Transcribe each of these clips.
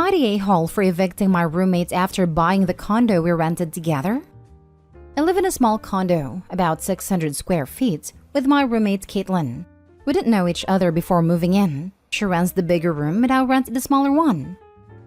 I the a-hole for evicting my roommates after buying the condo we rented together? I live in a small condo, about 600 square feet, with my roommate Caitlin. We didn't know each other before moving in. She rents the bigger room and I rent the smaller one.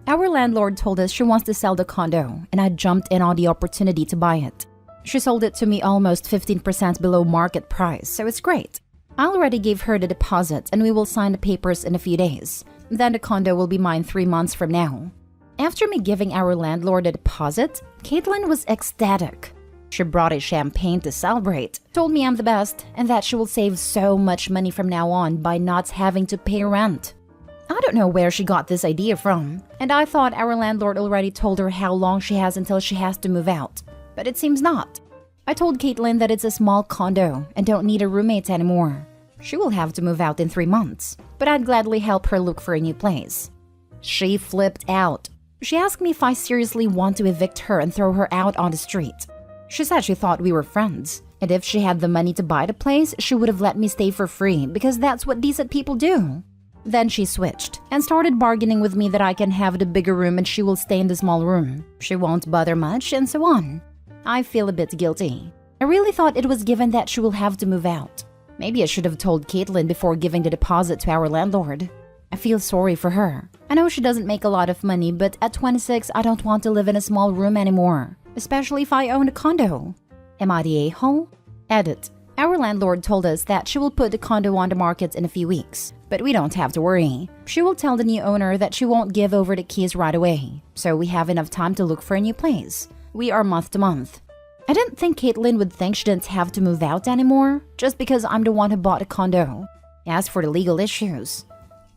Our landlord told us she wants to sell the condo, and I jumped in on the opportunity to buy it. She sold it to me almost 15% below market price, so it's great. I already gave her the deposit and we will sign the papers in a few days. Then the condo will be mine 3 months from now. After me giving our landlord a deposit, Caitlin was ecstatic. She brought a champagne to celebrate, told me I'm the best, and that she will save so much money from now on by not having to pay rent. I don't know where she got this idea from, and I thought our landlord already told her how long she has until she has to move out. But it seems not. I told Caitlin that it's a small condo and don't need a roommate anymore. She will have to move out in 3 months, but I'd gladly help her look for a new place. She flipped out. She asked me if I seriously want to evict her and throw her out on the street. She said she thought we were friends, and if she had the money to buy the place, she would have let me stay for free because that's what decent people do. Then she switched and started bargaining with me that I can have the bigger room and she will stay in the small room. She won't bother much, and so on. I feel a bit guilty. I really thought it was given that she will have to move out. Maybe I should have told Caitlin before giving the deposit to our landlord. I feel sorry for her. I know she doesn't make a lot of money, but at 26, I don't want to live in a small room anymore, especially if I own a condo. Am I the a-hole? Edit. Our landlord told us that she will put the condo on the market in a few weeks, but we don't have to worry. She will tell the new owner that she won't give over the keys right away, so we have enough time to look for a new place. We are month to month. I didn't think Caitlin would think she didn't have to move out anymore, just because I'm the one who bought a condo. As for the legal issues,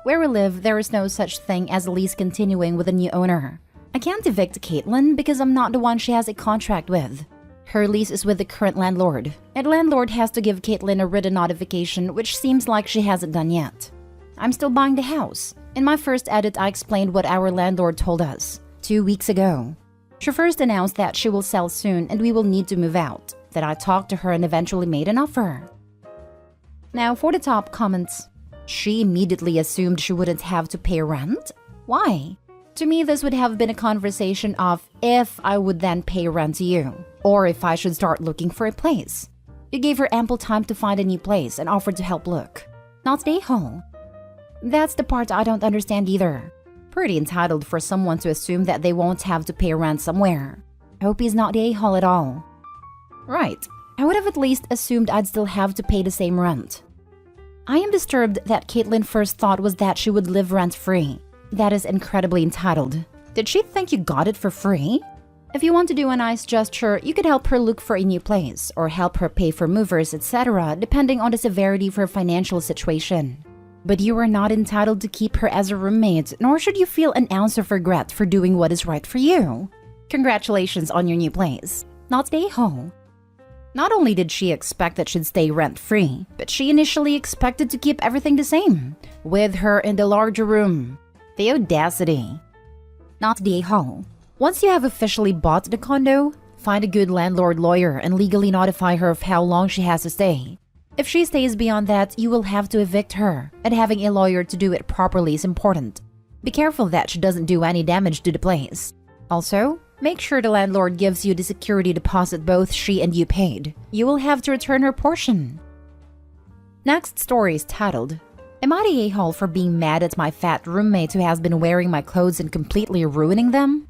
where we live, there is no such thing as a lease continuing with a new owner. I can't evict Caitlin because I'm not the one she has a contract with. Her lease is with the current landlord, and landlord has to give Caitlin a written notification, which seems like she hasn't done yet. I'm still buying the house. In my first edit, I explained what our landlord told us 2 weeks ago. She first announced that she will sell soon and we will need to move out. Then I talked to her and eventually made an offer. Now for the top comments. She immediately assumed she wouldn't have to pay rent? Why? To me, this would have been a conversation of if I would then pay rent to you, or if I should start looking for a place. You gave her ample time to find a new place and offered to help look. Not stay home. That's the part I don't understand either. Pretty entitled for someone to assume that they won't have to pay rent somewhere. I hope he's not the a-hole at all. Right, I would have at least assumed I'd still have to pay the same rent. I am disturbed that Caitlin first thought was that she would live rent-free. That is incredibly entitled. Did she think you got it for free? If you want to do a nice gesture, you could help her look for a new place, or help her pay for movers, etc., depending on the severity of her financial situation. But you are not entitled to keep her as a roommate, nor should you feel an ounce of regret for doing what is right for you. Congratulations on your new place. Not stay home. Not only did she expect that she'd stay rent-free, but she initially expected to keep everything the same, with her in the larger room. The audacity. Not the a-hole. Once you have officially bought the condo, find a good landlord lawyer and legally notify her of how long she has to stay. If she stays beyond that, you will have to evict her, and having a lawyer to do it properly is important. Be careful that she doesn't do any damage to the place. Also, make sure the landlord gives you the security deposit both she and you paid. You will have to return her portion. Next story is titled, Am I the a-hole for being mad at my fat roommate who has been wearing my clothes and completely ruining them?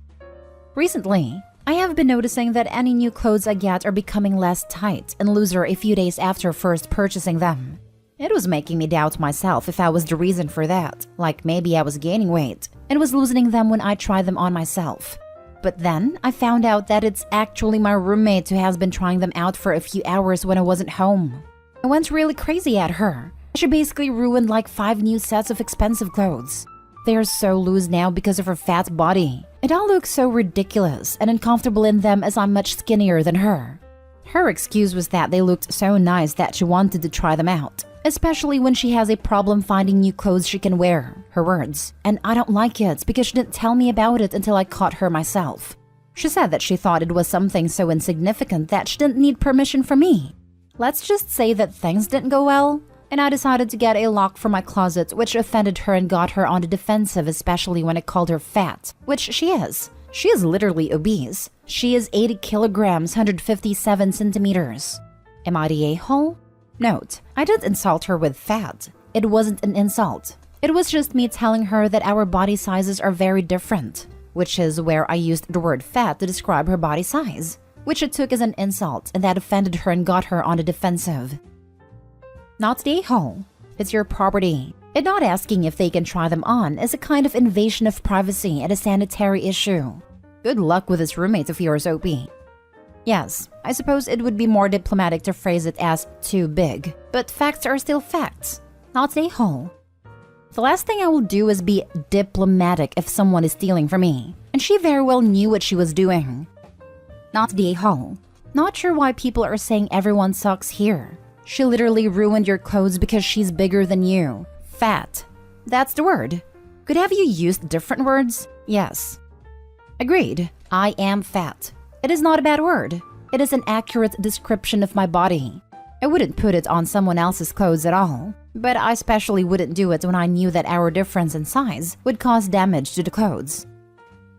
Recently, I have been noticing that any new clothes I get are becoming less tight and looser a few days after first purchasing them. It was making me doubt myself if I was the reason for that, like maybe I was gaining weight and was loosening them when I tried them on myself. But then I found out that it's actually my roommate who has been trying them out for a few hours when I wasn't home. I went really crazy at her. She basically ruined like 5 new sets of expensive clothes. They are so loose now because of her fat body. It all looks so ridiculous and uncomfortable in them as I'm much skinnier than her. Her excuse was that they looked so nice that she wanted to try them out, especially when she has a problem finding new clothes she can wear, her words. And I don't like it because she didn't tell me about it until I caught her myself. She said that she thought it was something so insignificant that she didn't need permission from me. Let's just say that things didn't go well. and I decided to get a lock for my closet, which offended her and got her on the defensive, especially when I called her fat, which she is. She is literally obese. She is 80 kilograms, 157 centimeters. Am I the a-hole? Note, I didn't insult her with fat. It wasn't an insult. It was just me telling her that our body sizes are very different, which is where I used the word fat to describe her body size, which it took as an insult, and that offended her and got her on the defensive. Not the a-hole. It's your property. And not asking if they can try them on is a kind of invasion of privacy and a sanitary issue. Good luck with this roommate of yours, OP. Yes, I suppose it would be more diplomatic to phrase it as too big, but facts are still facts. Not the a-hole. The last thing I will do is be diplomatic if someone is stealing from me, and she very well knew what she was doing. Not the a-hole. Not sure why people are saying everyone sucks here. She literally ruined your clothes because she's bigger than you. Fat. That's the word. Could have you used different words? Yes. Agreed. I am fat. It is not a bad word. It is an accurate description of my body. I wouldn't put it on someone else's clothes at all, but I especially wouldn't do it when I knew that our difference in size would cause damage to the clothes.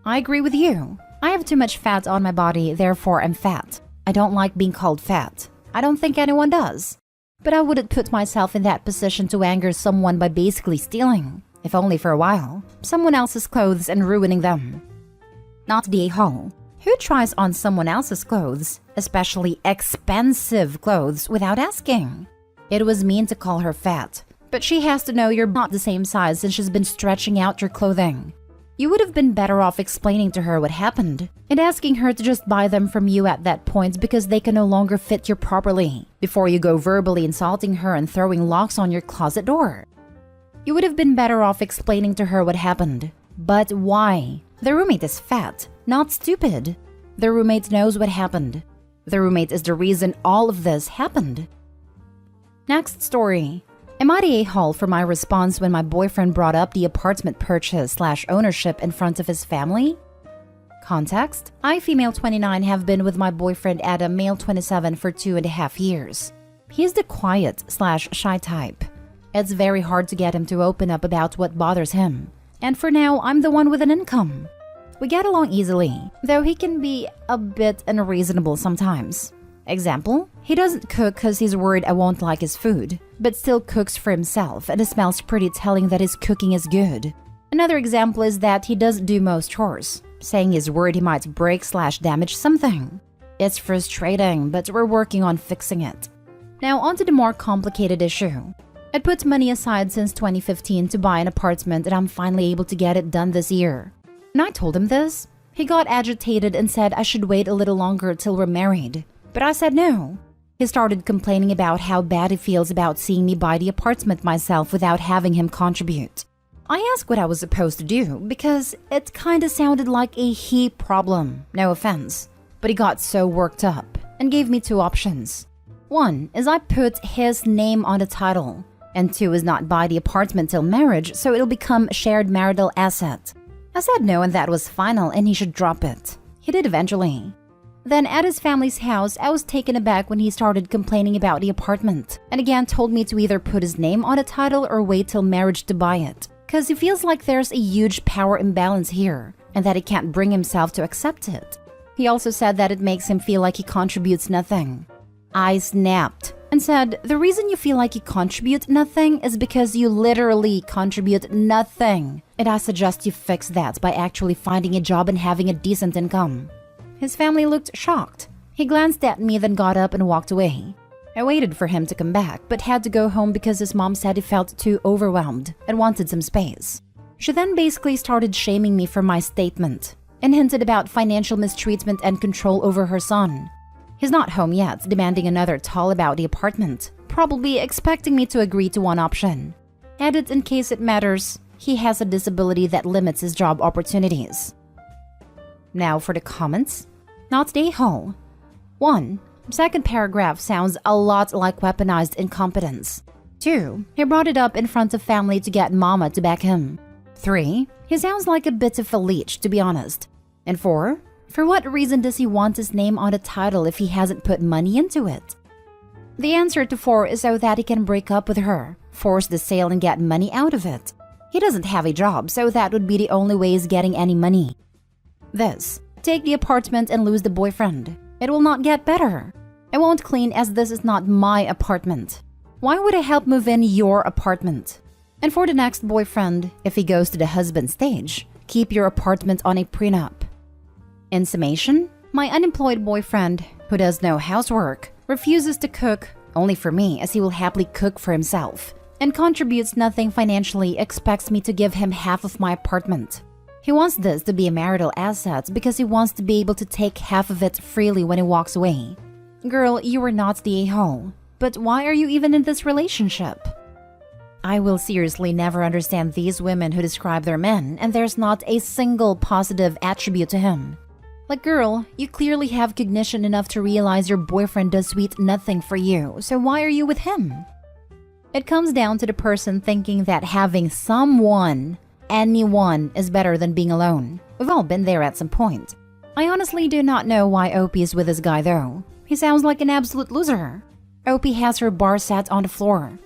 I agree with you. I have too much fat on my body, therefore I'm fat. I don't like being called fat. I don't think anyone does. But I wouldn't put myself in that position to anger someone by basically stealing, if only for a while, someone else's clothes and ruining them. Not the a-hole. Who tries on someone else's clothes, especially expensive clothes, without asking? It was mean to call her fat, but she has to know you're not the same size since she's been stretching out your clothing. You would have been better off explaining to her what happened and asking her to just buy them from you at that point because they can no longer fit you properly, before you go verbally insulting her and throwing locks on your closet door. You would have been better off explaining to her what happened. But why? The roommate is fat, not stupid. The roommate knows what happened. The roommate is the reason all of this happened. Next story. Am I the a-hole for my response when my boyfriend brought up the apartment purchase/ownership in front of his family? Context: I, female 29, have been with my boyfriend Adam, male 27, for 2.5 years. He's the quiet/shy type. It's very hard to get him to open up about what bothers him. And for now, I'm the one with an income. We get along easily, though he can be a bit unreasonable sometimes. Example, he doesn't cook because he's worried I won't like his food, but still cooks for himself, and it smells pretty telling that his cooking is good. Another example is that he doesn't do most chores, saying he's worried he might break/damage something. It's frustrating, but we're working on fixing it. Now on to the more complicated issue. I'd put money aside since 2015 to buy an apartment, and I'm finally able to get it done this year. When I told him this, he got agitated and said I should wait a little longer till we're married. But I said no. He started complaining about how bad he feels about seeing me buy the apartment myself without having him contribute. I asked what I was supposed to do because it kinda sounded like a he problem, no offense. But he got so worked up and gave me 2 options. 1 is I put his name on the title, and 2 is not buy the apartment till marriage so it'll become a shared marital asset. I said no and that was final and he should drop it. He did eventually. Then at his family's house, I was taken aback when he started complaining about the apartment, and again told me to either put his name on a title or wait till marriage to buy it, cause he feels like there's a huge power imbalance here, and that he can't bring himself to accept it. He also said that it makes him feel like he contributes nothing. I snapped and said, the reason you feel like you contribute nothing is because you literally contribute nothing, and I suggest you fix that by actually finding a job and having a decent income. His family looked shocked. He glanced at me, then got up and walked away. I waited for him to come back, but had to go home because his mom said he felt too overwhelmed and wanted some space. She then basically started shaming me for my statement and hinted about financial mistreatment and control over her son. He's not home yet, demanding another tell about the apartment, probably expecting me to agree to one option. Added in case it matters, he has a disability that limits his job opportunities. Now for the comments. Not the a-hole. 1. Second paragraph sounds a lot like weaponized incompetence. 2. He brought it up in front of family to get mama to back him. 3. He sounds like a bit of a leech, to be honest. And 4. For what reason does he want his name on the title if he hasn't put money into it? The answer to 4 is so that he can break up with her, force the sale and get money out of it. He doesn't have a job, so that would be the only way he's getting any money. This, take the apartment and lose the boyfriend. It will not get better. I won't clean as this is not my apartment. Why would I help move in your apartment? And for the next boyfriend, if he goes to the husband stage, keep your apartment on a prenup. In summation, my unemployed boyfriend, who does no housework, refuses to cook only for me as he will happily cook for himself, and contributes nothing financially, expects me to give him half of my apartment. He wants this to be a marital asset because he wants to be able to take half of it freely when he walks away. Girl, you are not the a-hole. But why are you even in this relationship? I will seriously never understand these women who describe their men and there's not a single positive attribute to him. Like, girl, you clearly have cognition enough to realize your boyfriend does sweet nothing for you, so why are you with him? It comes down to the person thinking that having someone, anyone, is better than being alone. We've all been there at some point. I honestly do not know why Opie is with this guy though. He sounds like an absolute loser. Opie has her bar set on the floor.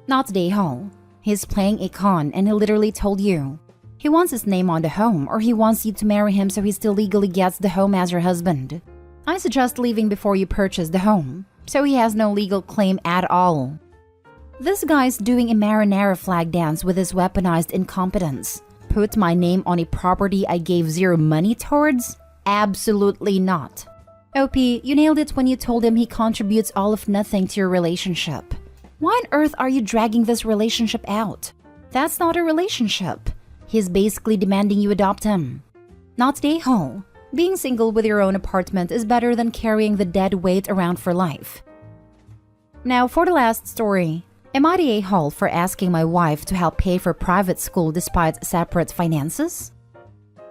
Not the hole. He's playing a con and he literally told you. He wants his name on the home or he wants you to marry him so he still legally gets the home as your husband. I suggest leaving before you purchase the home, so he has no legal claim at all. This guy's doing a marinara flag dance with his weaponized incompetence. Put my name on a property I gave zero money towards? Absolutely not. Opie, you nailed it when you told him he contributes all of nothing to your relationship. Why on earth are you dragging this relationship out? That's not a relationship. He's basically demanding you adopt him. Not the a-hole. Being single with your own apartment is better than carrying the dead weight around for life. Now for the last story. Am I the a-hole for asking my wife to help pay for private school despite separate finances?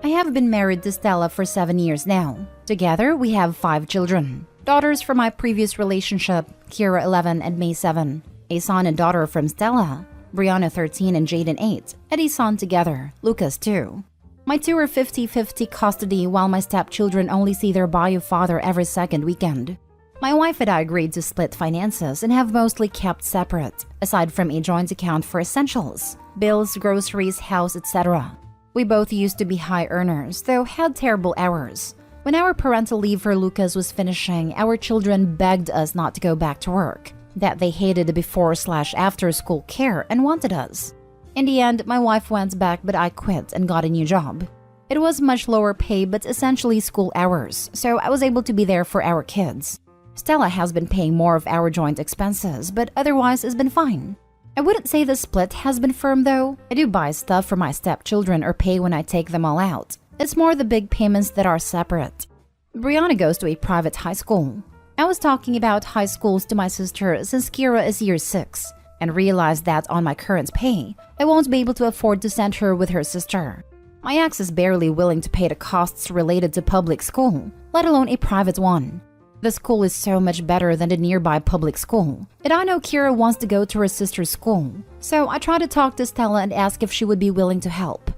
I have been married to Stella for 7 years now. Together, we have 5 children. Daughters from my previous relationship, Kira 11 and May 7. A son and daughter from Stella, Brianna 13 and Jaden 8. And a son together, Lucas 2. My 2 are 50-50 custody while my stepchildren only see their bio father every second weekend. My wife and I agreed to split finances and have mostly kept separate, aside from a joint account for essentials, bills, groceries, house, etc. We both used to be high earners, though had terrible hours. When our parental leave for Lucas was finishing, our children begged us not to go back to work, that they hated the before/after school care and wanted us. In the end, my wife went back but I quit and got a new job. It was much lower pay but essentially school hours, so I was able to be there for our kids. Stella has been paying more of our joint expenses, but otherwise has been fine. I wouldn't say the split has been firm though. I do buy stuff for my stepchildren or pay when I take them all out. It's more the big payments that are separate. Brianna goes to a private high school. I was talking about high schools to my sister since Kira is year 6 and realized that on my current pay, I won't be able to afford to send her with her sister. My ex is barely willing to pay the costs related to public school, let alone a private one. The school is so much better than the nearby public school, and I know Kira wants to go to her sister's school, so I try to talk to Stella and ask if she would be willing to help.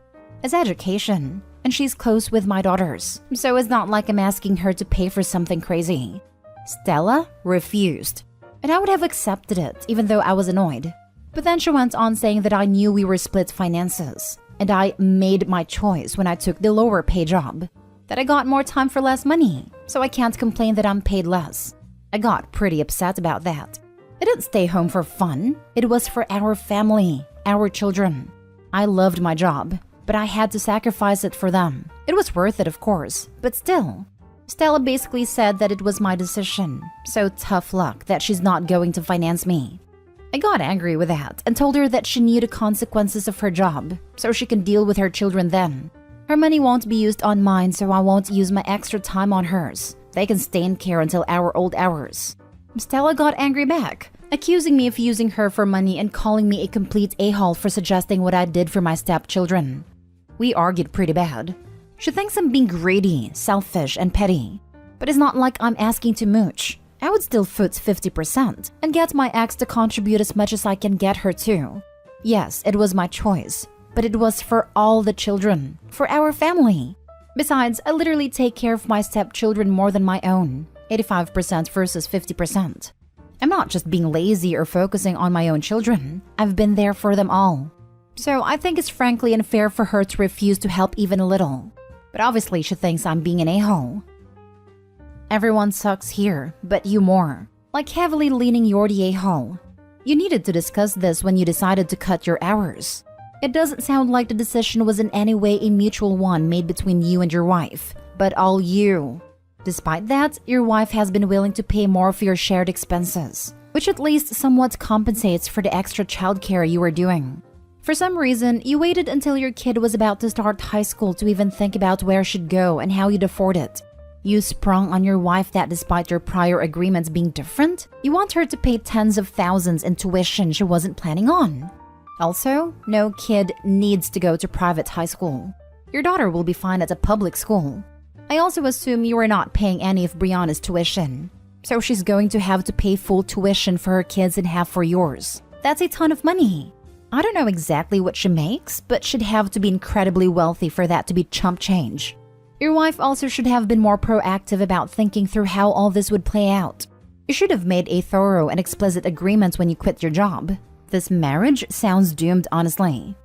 It's education, and she's close with my daughters, so it's not like I'm asking her to pay for something crazy. Stella refused, and I would have accepted it even though I was annoyed. But then she went on saying that I knew we were split finances, and I made my choice when I took the lower pay job. That I got more time for less money, so I can't complain that I'm paid less. I got pretty upset about that. I didn't stay home for fun. It was for our family, our children. I loved my job, but I had to sacrifice it for them. It was worth it, of course, but still. Stella basically said that it was my decision, so tough luck that she's not going to finance me. I got angry with that and told her that she knew the consequences of her job, so she can deal with her children then. Her money won't be used on mine, so I won't use my extra time on hers. They can stay in care until our old hours. Stella got angry back, accusing me of using her for money and calling me a complete a-hole for suggesting what I did for my stepchildren. We argued pretty bad. She thinks I'm being greedy, selfish, and petty. But it's not like I'm asking to mooch. I would still foot 50% and get my ex to contribute as much as I can get her to. Yes, it was my choice. But it was for all the children, for our family. Besides, I literally take care of my stepchildren more than my own, 85% versus 50%. I'm not just being lazy or focusing on my own children. I've been there for them all. So I think it's frankly unfair for her to refuse to help even a little. But obviously she thinks I'm being an a-hole. Everyone sucks here, but you more. Like heavily leaning you're the a-hole. You needed to discuss this when you decided to cut your hours. It doesn't sound like the decision was in any way a mutual one made between you and your wife, but all you. Despite that, your wife has been willing to pay more for your shared expenses, which at least somewhat compensates for the extra childcare you were doing. For some reason, you waited until your kid was about to start high school to even think about where she'd go and how you'd afford it. You sprung on your wife that despite your prior agreements being different, you want her to pay tens of thousands in tuition she wasn't planning on. Also, no kid needs to go to private high school. Your daughter will be fine at a public school. I also assume you are not paying any of Brianna's tuition. So she's going to have to pay full tuition for her kids and half for yours. That's a ton of money. I don't know exactly what she makes, but she'd have to be incredibly wealthy for that to be chump change. Your wife also should have been more proactive about thinking through how all this would play out. You should have made a thorough and explicit agreement when you quit your job. This marriage sounds doomed, honestly.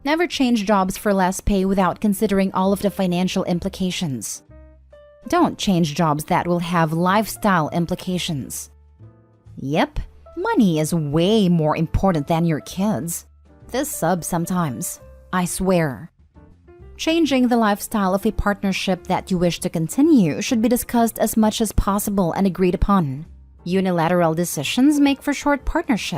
Never change jobs for less pay without considering all of the financial implications. Don't change jobs that will have lifestyle implications. Yep, money is way more important than your kids. This subs sometimes, I swear. Changing the lifestyle of a partnership that you wish to continue should be discussed as much as possible and agreed upon. Unilateral decisions make for short partnerships.